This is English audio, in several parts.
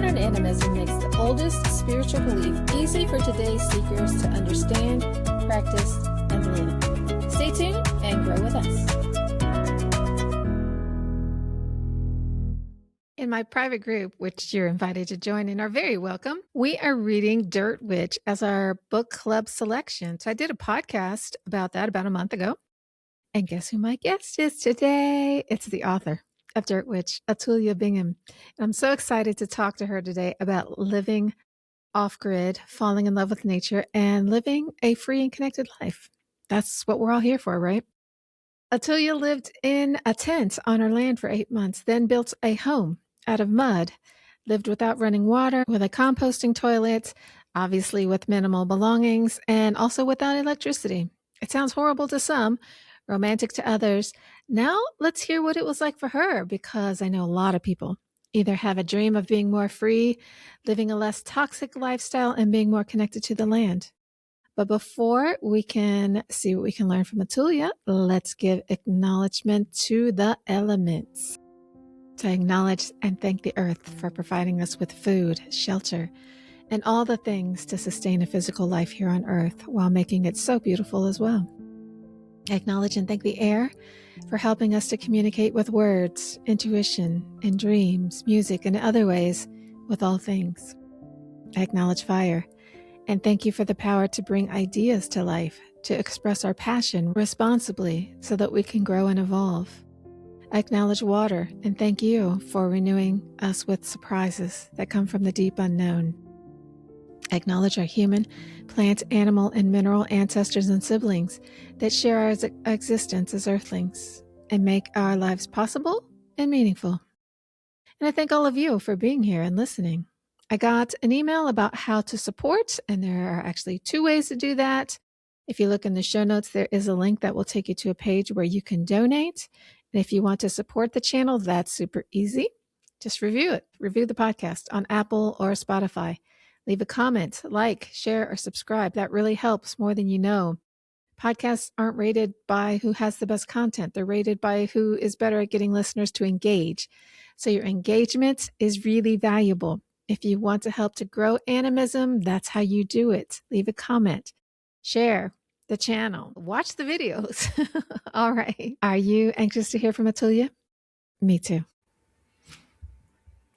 Modern animism makes the oldest spiritual belief easy for today's seekers to understand, practice, and live. Stay tuned and grow with us. In my private group, which you're invited to join and are very welcome, we are reading Dirt Witch as our book club selection. So I did a podcast about that about a month ago. And guess who my guest is today? It's the author of Dirt Witch, Atulya Bingham. And I'm so excited to talk to her today about living off-grid, falling in love with nature, and living a free and connected life. That's what we're all here for, right? Atulya lived in a tent on her land for 8 months, then built a home out of mud, lived without running water, with a composting toilet, obviously with minimal belongings, and also without electricity. It sounds horrible to some, romantic to others. Now let's hear what it was like for her, because I know a lot of people either have a dream of being more free, living a less toxic lifestyle, and being more connected to the land. But before we can see what we can learn from Atulya, let's give acknowledgement to the elements. To acknowledge and thank the earth for providing us with food, shelter, and all the things to sustain a physical life here on earth while making it so beautiful as well. Acknowledge and thank the air for helping us to communicate with words, intuition, and dreams, music, and other ways with all things. Acknowledge fire and thank you for the power to bring ideas to life, to express our passion responsibly so that we can grow and evolve. Acknowledge water and thank you for renewing us with surprises that come from the deep unknown. Acknowledge our human, plant, animal, and mineral ancestors and siblings that share our existence as earthlings and make our lives possible and meaningful. And I thank all of you for being here and listening. I got an email about how to support, and there are actually 2 ways to do that. If you look in the show notes, there is a link that will take you to a page where you can donate. And if you want to support the channel, that's super easy. Just review it. Review the podcast on Apple or Spotify. Leave a comment, like, share, or subscribe. That really helps more than you know. Podcasts aren't rated by who has the best content. They're rated by who is better at getting listeners to engage. So your engagement is really valuable. If you want to help to grow animism, that's how you do it. Leave a comment, share the channel, watch the videos. All right. Are you anxious to hear from Atulya? Me too.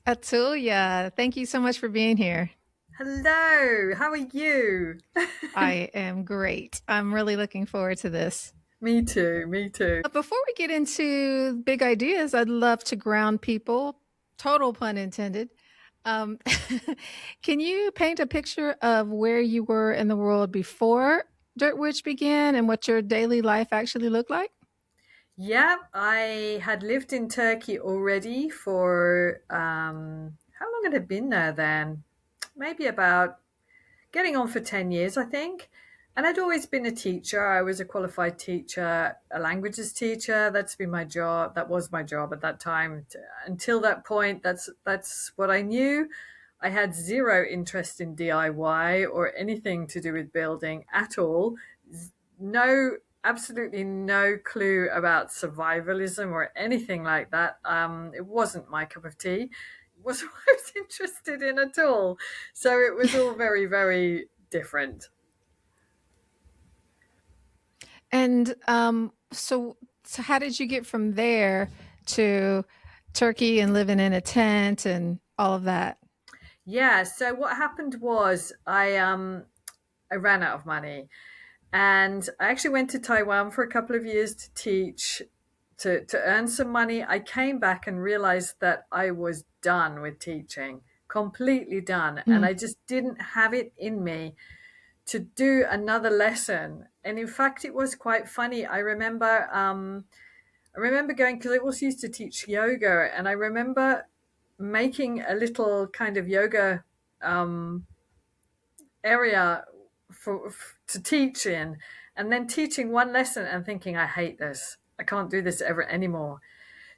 Atulya, thank you so much for being here. Hello, how are you? I am great. I'm really looking forward to this. Me too. Before we get into big ideas, I'd love to ground people, total pun intended. Can you paint a picture of where you were in the world before Dirt Witch began and what your daily life actually looked like? Yeah, I had lived in Turkey already for, how long had I been there then? Maybe about getting on for 10 years, I think. And I'd always been a teacher. I was a qualified teacher, a languages teacher. That's been my job. That was my job at that time. Until that point, that's what I knew. I had zero interest in DIY or anything to do with building at all. Absolutely no clue about survivalism or anything like that. It wasn't my cup of tea. It wasn't what I was interested in at all. So it was all very, very different. And so how did you get from there to Turkey and living in a tent and all of that? Yeah. So what happened was I ran out of money, and I actually went to Taiwan for a couple of years to teach, to earn some money. I came back and realized that I was done with teaching, completely done, and I just didn't have it in me to do another lesson. And in fact, it was quite funny. I remember going, because I also used to teach yoga, and I remember making a little kind of yoga area to teach in, and then teaching one lesson and thinking, I hate this. I can't do this ever anymore.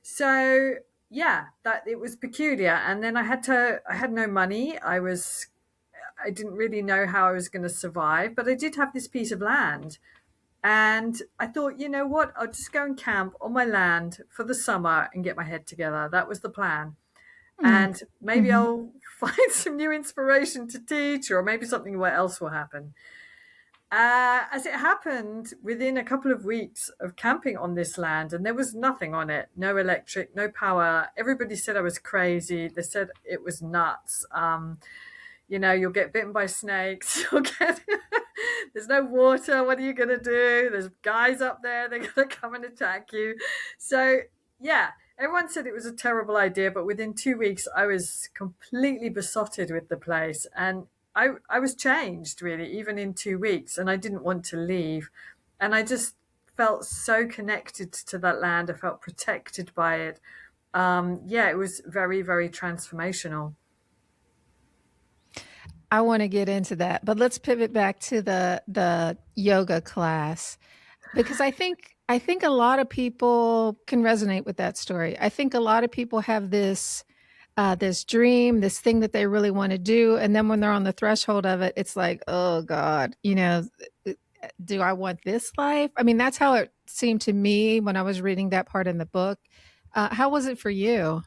So yeah, that it was peculiar. And then I had no money. I didn't really know how I was going to survive, but I did have this piece of land. And I thought, you know what, I'll just go and camp on my land for the summer and get my head together. That was the plan. Mm. and maybe Hmm. I'll find some new inspiration to teach, or maybe something else will happen. As it happened, within a couple of weeks of camping on this land, and there was nothing on it, no electric, no power. Everybody said I was crazy. They said it was nuts. You'll get bitten by snakes. There's no water. What are you going to do? There's guys up there. They're going to come and attack you. So, yeah, everyone said it was a terrible idea. But within 2 weeks, I was completely besotted with the place. And I was changed, really, even in 2 weeks. And I didn't want to leave. And I just felt so connected to that land. I felt protected by it. Yeah, it was very, very transformational. I want to get into that, but let's pivot back to the yoga class because I think a lot of people can resonate with that story. I think a lot of people have this dream, this thing that they really want to do, and then when they're on the threshold of it, it's like, oh God, do I want this life? I mean, that's how it seemed to me when I was reading that part in the book. How was it for you?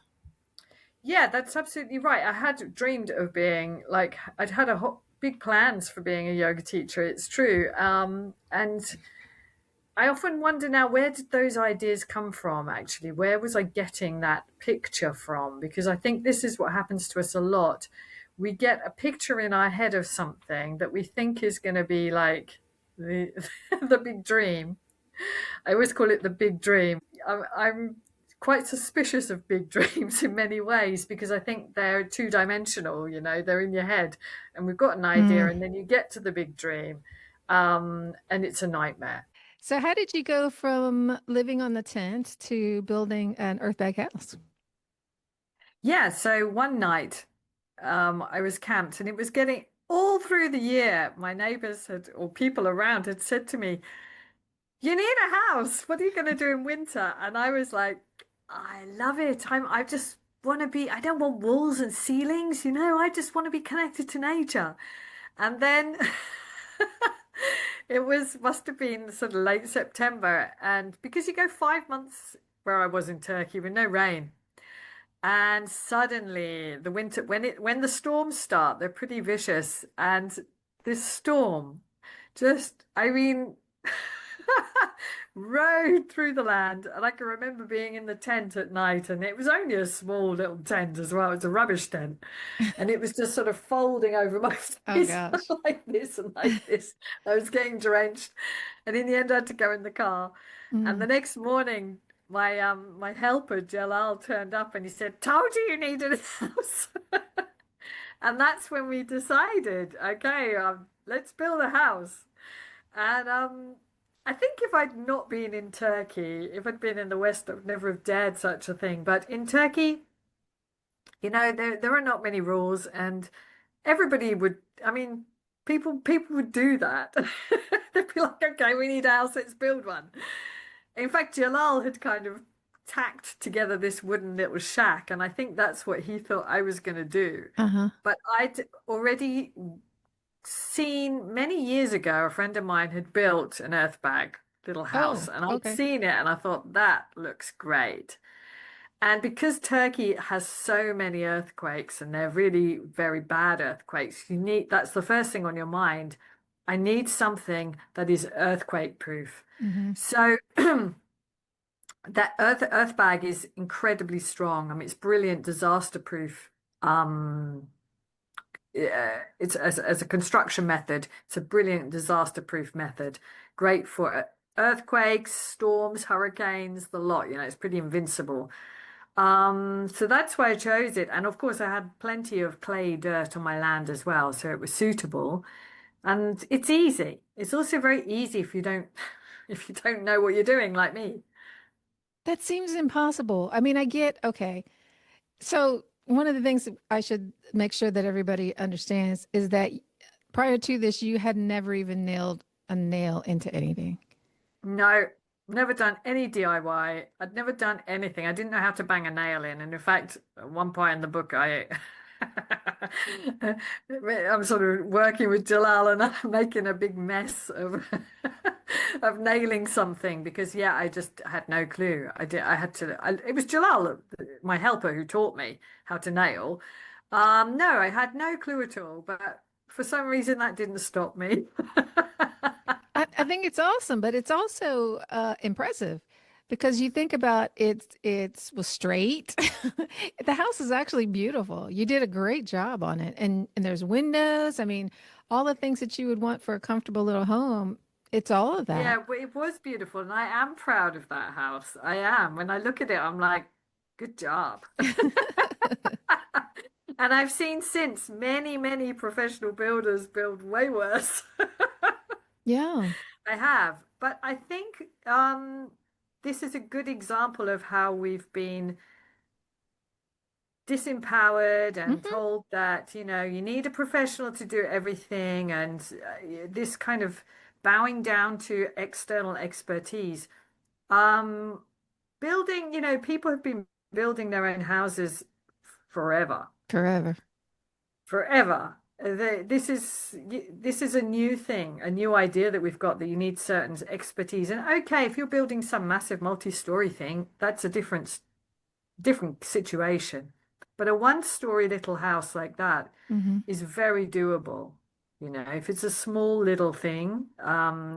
Yeah, that's absolutely right. I had dreamed of being like I'd had big plans for being a yoga teacher. It's true, and I often wonder now, where did those ideas come from? Actually, where was I getting that picture from? Because I think this is what happens to us a lot. We get a picture in our head of something that we think is going to be like the the big dream. I always call it the big dream. I'm quite suspicious of big dreams in many ways because I think they're two-dimensional, they're in your head, and we've got an idea, Mm. and then you get to the big dream, and it's a nightmare. So, how did you go from living on the tent to building an earth bag house? Yeah, so one night I was camped, and it was getting all through the year. My neighbors had, or people around had said to me, "You need a house. What are you going to do in winter?" And I was like, "I love it. I just want to be, I don't want walls and ceilings, I just want to be connected to nature." And then must have been sort of late September. And because you go 5 months where I was in Turkey with no rain, and suddenly the winter, when the storms start, they're pretty vicious. And this storm just, I mean, rode through the land. And I can remember being in the tent at night, and it was only a small little tent as well. It was a rubbish tent. And it was just sort of folding over my Oh face gosh. like this and like this. I was getting drenched. And in the end, I had to go in the car. And Mm. the next morning, my helper Jalal turned up, and he said, "Told you needed a house." And that's when we decided, okay, let's build a house. And I think if I'd not been in Turkey, if I'd been in the West, I would never have dared such a thing. But in Turkey, there are not many rules, and everybody would. I mean, people would do that. They'd be like, "Okay, we need a house. Let's build one." In fact, Jalal had kind of tacked together this wooden little shack, and I think that's what he thought I was going to do. Uh-huh. But I'd already seen many years ago, a friend of mine had built an earthbag little house, Oh, and I'd okay. seen it, and I thought that looks great. And because Turkey has so many earthquakes, and they're really very bad earthquakes, that's the first thing on your mind. I need something that is earthquake proof. Hmm. So that earth bag is incredibly strong. I mean, it's brilliant, disaster proof. It's as a construction method. It's a brilliant disaster proof method. Great for earthquakes, storms, hurricanes, the lot. It's pretty invincible. So that's why I chose it. And of course, I had plenty of clay dirt on my land as well, so it was suitable. And it's easy. It's also very easy if you don't if you don't know what you're doing, like me. That seems impossible. I mean, I get, okay. So, one of the things that I should make sure that everybody understands is that prior to this, you had never even nailed a nail into anything. No, never done any DIY. I'd never done anything. I didn't know how to bang a nail in. And in fact, at one point in the book, I'm sort of working with Jalal, and I'm making a big mess of of nailing something because yeah, I just had no clue. I had to it was Jalal, my helper, who taught me how to nail. No, I had no clue at all, but for some reason that didn't stop me. I think it's awesome, but it's also impressive because you think about it was straight. The house is actually beautiful. You did a great job on it. And there's windows. I mean, all the things that you would want for a comfortable little home. It's all of that. Yeah, but it was beautiful, and I am proud of that house. I am. When I look at it, I'm like, good job. And I've seen since many, many professional builders build way worse. Yeah. I have. But I think this is a good example of how we've been disempowered and Hmm. told that, you need a professional to do everything, and this kind of bowing down to external expertise. Um, Building, people have been building their own houses forever, Forever. forever. This is a new thing, a new idea that we've got that you need certain expertise. And okay, if you're building some massive multi-story thing, that's a different situation. But a one-story little house like that Hmm. is very doable. If it's a small little thing,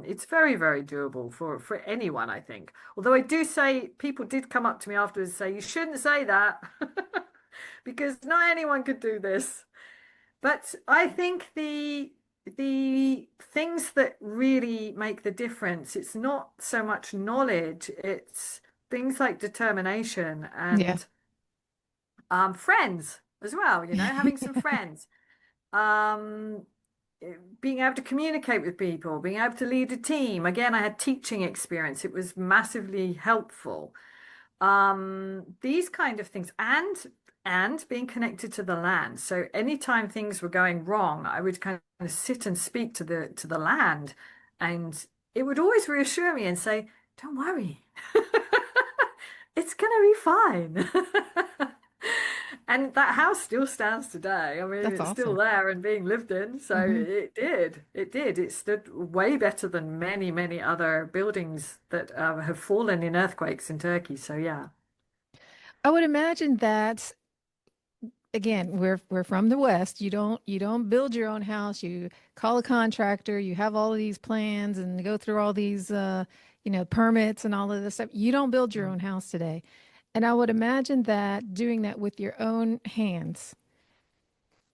it's very, very doable for anyone, I think. Although I do say people did come up to me afterwards and say, you shouldn't say that because not anyone could do this. But I think the things that really make the difference, it's not so much knowledge, it's things like determination Yeah. and friends as well, having some friends. Um, Being able to communicate with people, being able to lead a team. Again, I had teaching experience. It was massively helpful. These kind of things, and being connected to the land. So anytime things were going wrong, I would kind of sit and speak to the land, and it would always reassure me and say, "Don't worry, it's gonna be fine." And that house still stands today. I mean, That's it's still awesome. there and being lived in. So Hmm. it did. It did. It stood way better than many, many other buildings that have fallen in earthquakes in Turkey. So yeah. I would imagine that again, we're from the West. You don't build your own house. You call a contractor. You have all of these plans and go through all these permits and all of this stuff. You don't build your Mm. own house today. And I would imagine that doing that with your own hands,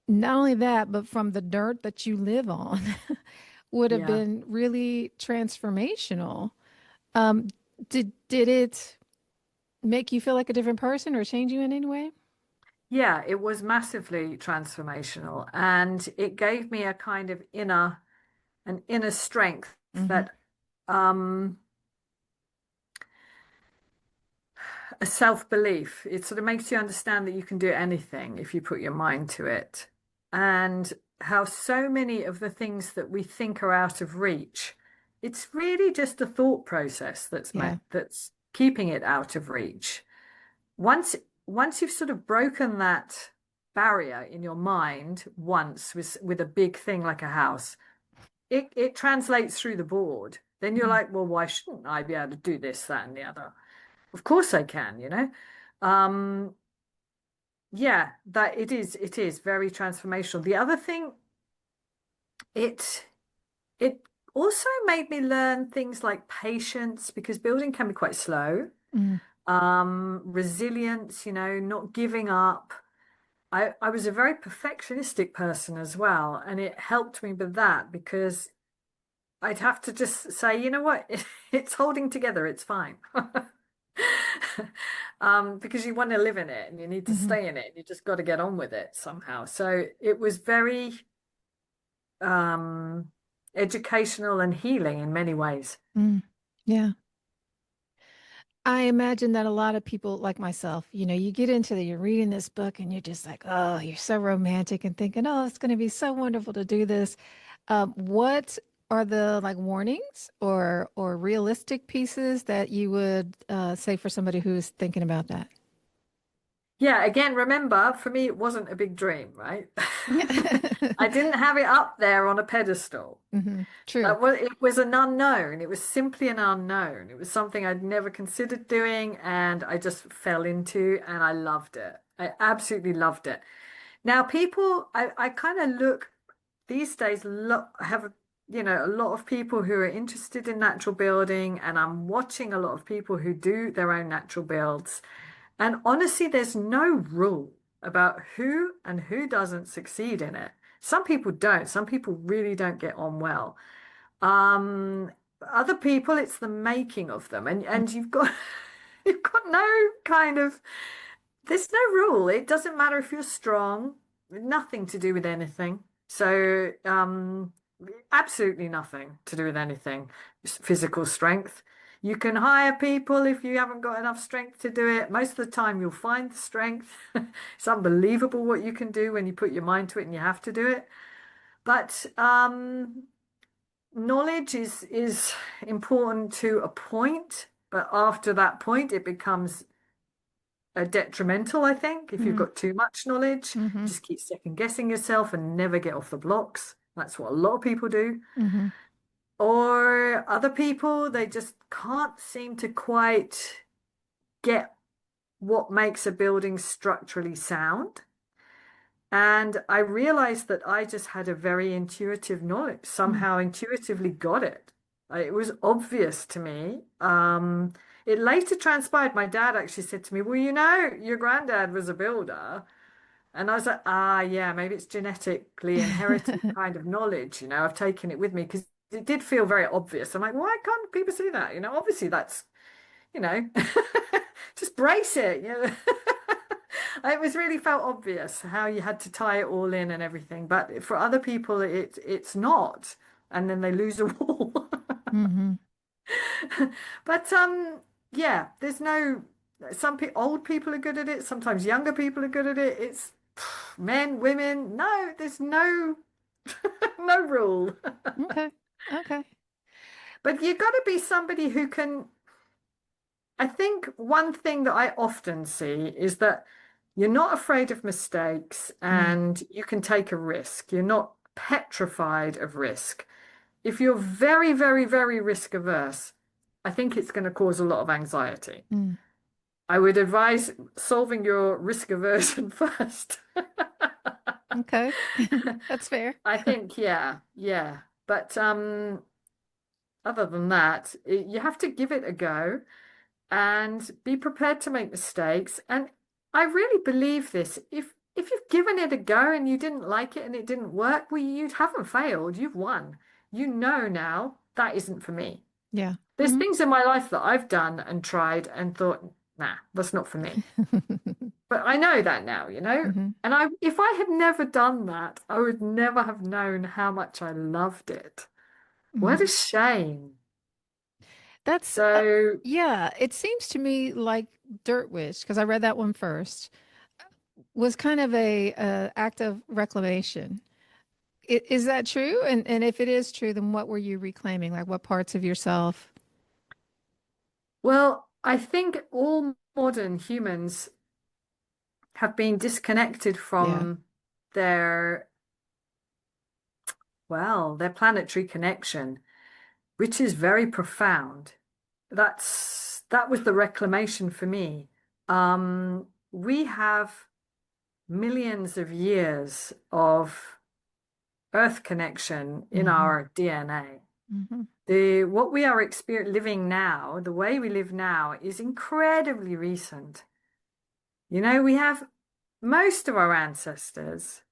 not only that, but from the dirt that you live on, would have Yeah. been really transformational. Um, did it make you feel like a different person or change you in any way? Yeah, it was massively transformational. And it gave me a kind of an inner strength Hmm. that um a self-belief. It sort of makes you understand that you can do anything if you put your mind to it. And how so many of the things that we think are out of reach, it's really just a thought process Yeah. that's keeping it out of reach. Once once you've sort of broken that barrier in your mind once with a big thing like a house, it translates through the board. Then you're Mm. like, well, why shouldn't I be able to do this, that, and the other? Of course I can. Um, yeah, that it is very transformational. The other thing, it it also made me learn things like patience because building can be quite slow. Mm. Resilience, not giving up. I was a very perfectionistic person as well, and it helped me with that because I'd have to just say, you know what, it's holding together, it's fine. Because you want to live in it and you need to Hmm. stay in it. You just got to get on with it somehow. So it was very um, educational and healing in many ways. Mm. Yeah. I imagine that a lot of people like myself, you get into you're reading this book and you're just like, oh, you're so romantic and thinking, oh, it's going to be so wonderful to do this. What are the like warnings or realistic pieces that you would say for somebody who's thinking about that? Yeah, again, remember, for me, it wasn't a big dream, right? I didn't have it up there on a pedestal. True. It was an unknown. It was simply an unknown. It was something I'd never considered doing, and I just fell into, and I loved it. I absolutely loved it. Now, I kind of look these days, have, a lot of people who are interested in natural building, and I'm watching a lot of people who do their own natural builds. And honestly, there's no rule about who and who doesn't succeed in it. Some people don't. Some people really don't get on well. Um, Other people, it's the making of them, and you've got you've got no kind of there's no rule. It doesn't matter if you're strong, nothing to do with anything. So, absolutely nothing to do with anything. Physical strength. You can hire people if you haven't got enough strength to do it. Most of the time, you'll find the strength. It's unbelievable what you can do when you put your mind to it and you have to do it. But knowledge is important to a point, but after that point, it becomes detrimental, I think, if you've Mm-hmm. got too much knowledge. Mm-hmm. Just keep second guessing yourself and never get off the blocks. That's what a lot of people do. Mm-hmm. Or other people, they just can't seem to quite get what makes a building structurally sound. And I realized that I just had a very intuitive knowledge, somehow intuitively got it. It was obvious to me. It later transpired, my dad actually said to me, well, your granddad was a builder. And I was like, yeah, maybe it's genetically inherited Mm-hmm. kind of knowledge. I've taken it with me because it did feel very obvious. I'm like, why can't people see that? Obviously that's, you know, just brace it. It was really felt obvious how you had to tie it all in and everything. But for other people, it's not. And then they lose a wall. Mm-hmm. But yeah, there's no old people are good at it, sometimes younger people are good at it. It's men, women, no, there's no no rule. Okay. Okay. But you got to be somebody who can. I think one thing that I often see is that you're not afraid of mistakes Mm. and you can take a risk. You're not petrified of risk. If you're very, very, very risk averse, I think it's going to cause a lot of anxiety. Mm. I would advise solving your risk aversion first. Okay. That's fair. I think, yeah, yeah. But other than that, you have to give it a go and be prepared to make mistakes. And I really believe this. If you've given it a go and you didn't like it and it didn't work, well, you haven't failed. You've won. You know now that isn't for me. Yeah. There's Mm-hmm. things in my life that I've done and tried and thought, nah, that's not for me. But I know that now, Mm-hmm. And if I had never done that, I would never have known how much I loved it. What a Mm-hmm. shame. That's So, yeah, it seems to me like Dirt Witch, because I read that one first, was kind of a act of reclamation. Is that true? And if it is true, then what were you reclaiming? Like what parts of yourself? well, I think all modern humans have been disconnected Yeah. from their, their planetary connection, which is very profound. That was the reclamation for me. We have millions of years of Earth connection in Hmm. our DNA. Hmm. The what we are living now, the way we live now, is incredibly recent. We have most of our ancestors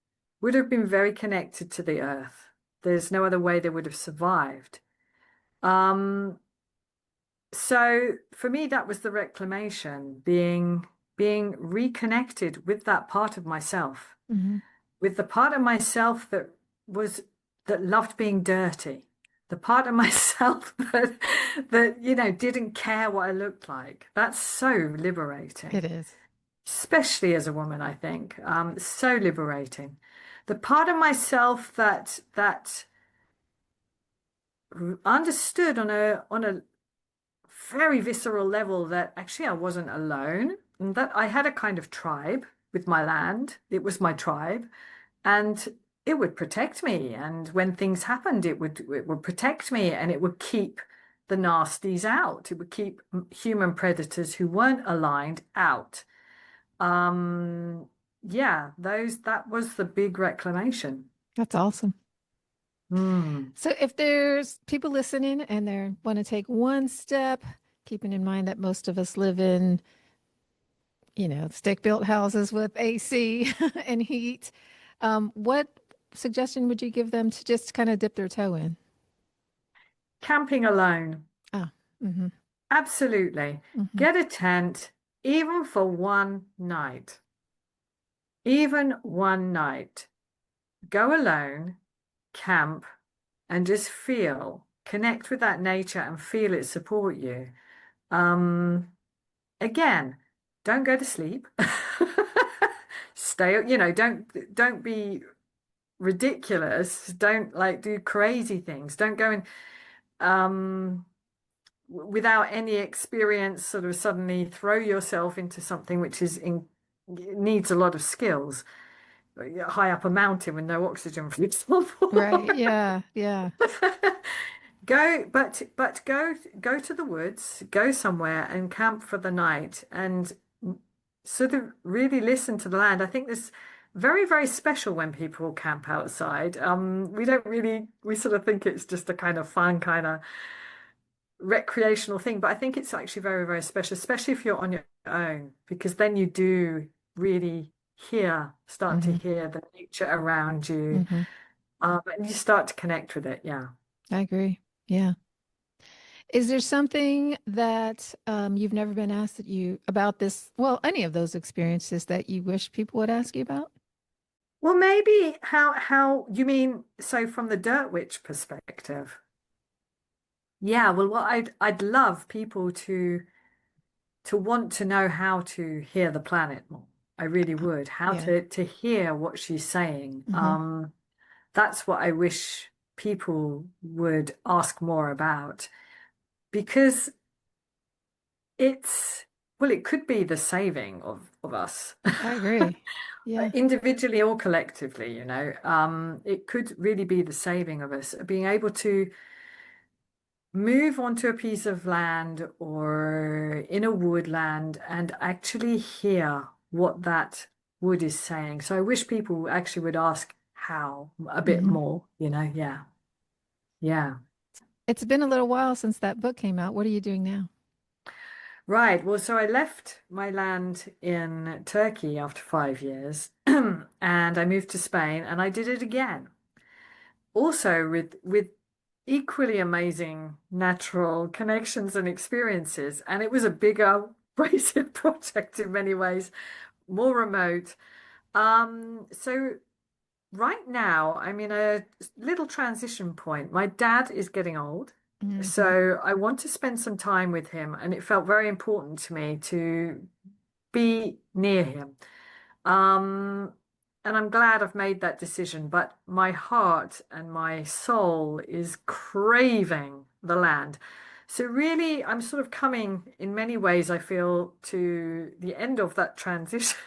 would have been very connected to the Earth. There's no other way they would have survived. Um, so for me, that was the reclamation, being reconnected with that part of myself, Hmm. with the part of myself was that loved being dirty, the part of myself that didn't care what I looked like. That's so liberating, It is. especially as a woman, I think. So liberating. The part of myself that understood on a very visceral level that actually I wasn't alone. that I had a kind of tribe with my land. It was my tribe, and it would protect me. And when things happened, it would protect me, and it would keep the nasties out. It would keep human predators who weren't aligned out. Um, yeah, those that was the big reclamation. That's awesome. Hmm. So if there's people listening and they want to take one step, keeping in mind that most of us live in, stick-built houses with AC and heat, what suggestion would you give them to just kind of dip their toe in? Camping alone. Ah, mm-hmm, Absolutely. mm-hmm. Get a tent, even for one night. Even one night. Go alone, camp, and just feel, connect with that nature and feel it support you. Um, Again, don't go to sleep. Stay, don't be ridiculous. Don't like do crazy things. Don't go in without any experience, sort of suddenly throw yourself into something which needs a lot of skills. High up a mountain with no oxygen, for example. Right. Yeah. Yeah. Go to the woods, go somewhere and camp for the night and sort of really listen to the land. I think this very, very special when people camp outside. We don't really we sort of think it's just a kind of fun kind of recreational thing, but I think it's actually very, very special, especially if you're on your own, because then you do really start to Mm-hmm, hear the nature around you, mm-hmm. and you start to connect with it. Yeah. I agree. Yeah. Is there something that you've never been asked that you about this? Well, any of those experiences that you wish people would ask you about? Well, maybe how you mean so from the Dirt Witch perspective. Yeah, well, what I'd love people to want to know how to hear the planet more. I really would. How Yeah. to hear what she's saying. Hmm. That's what I wish people would ask more about because it's well, it could be the saving of us. I agree. Yeah. Individually or collectively, it could really be the saving of us, being able to move onto a piece of land or in a woodland and actually hear what that wood is saying. So I wish people actually would ask how a bit Hmm. more, yeah, yeah. It's been a little while since that book came out. What are you doing now? Right. Well, so I left my land in Turkey after 5 years and I moved to Spain and I did it again. Also with equally amazing natural connections and experiences. And it was a bigger, brasier project in many ways, more remote. So right now I'm in a little transition point. My dad is getting old. Hmm. So I want to spend some time with him, and it felt very important to me to be near him. Um, and I'm glad I've made that decision, but my heart and my soul is craving the land. So really, I'm sort of coming in many ways, I feel, to the end of that transition.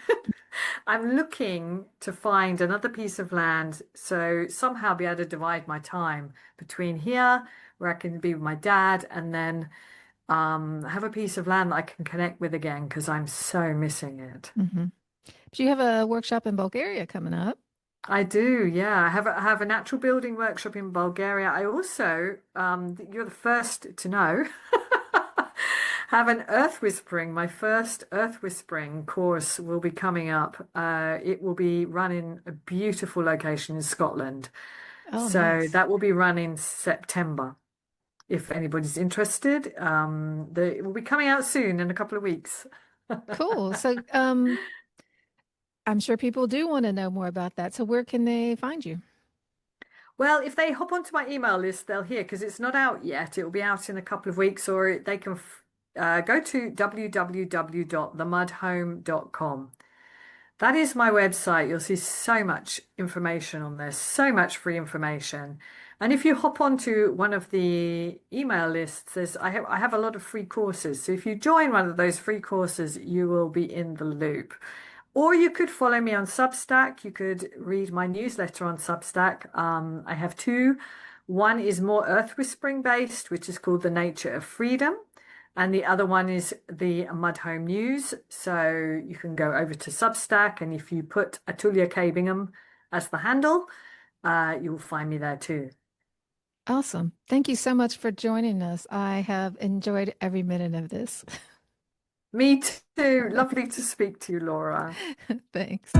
I'm looking to find another piece of land, so somehow be able to divide my time between here, where I can be with my dad, and then have a piece of land that I can connect with again because I'm so missing it. Hmm. But you have a workshop in Bulgaria coming up. I do, yeah. I have a natural building workshop in Bulgaria. I also, you're the first to know, have an earth whispering. My first earth whispering course will be coming up. It will be run in a beautiful location in Scotland. Oh, So nice. that will be run in September. If anybody's interested, it will be coming out soon in a couple of weeks. Cool. So, I'm sure people do want to know more about that. So, where can they find you? Well, if they hop onto my email list, they'll hear because it's not out yet. It will be out in a couple of weeks, or they can go to www.themudhome.com. That is my website. You'll see so much information on there, so much free information. And if you hop onto one of the email lists, I have a lot of free courses. So if you join one of those free courses, you will be in the loop. Or you could follow me on Substack. You could read my newsletter on Substack. I have two. One is more earth whispering based, which is called The Nature of Freedom. And the other one is the Mud Home News. So you can go over to Substack, and if you put Atulya K. Bingham as the handle, you'll find me there too. Awesome. Thank you so much for joining us. I have enjoyed every minute of this. Me too. Lovely to speak to you, Laura. Thanks.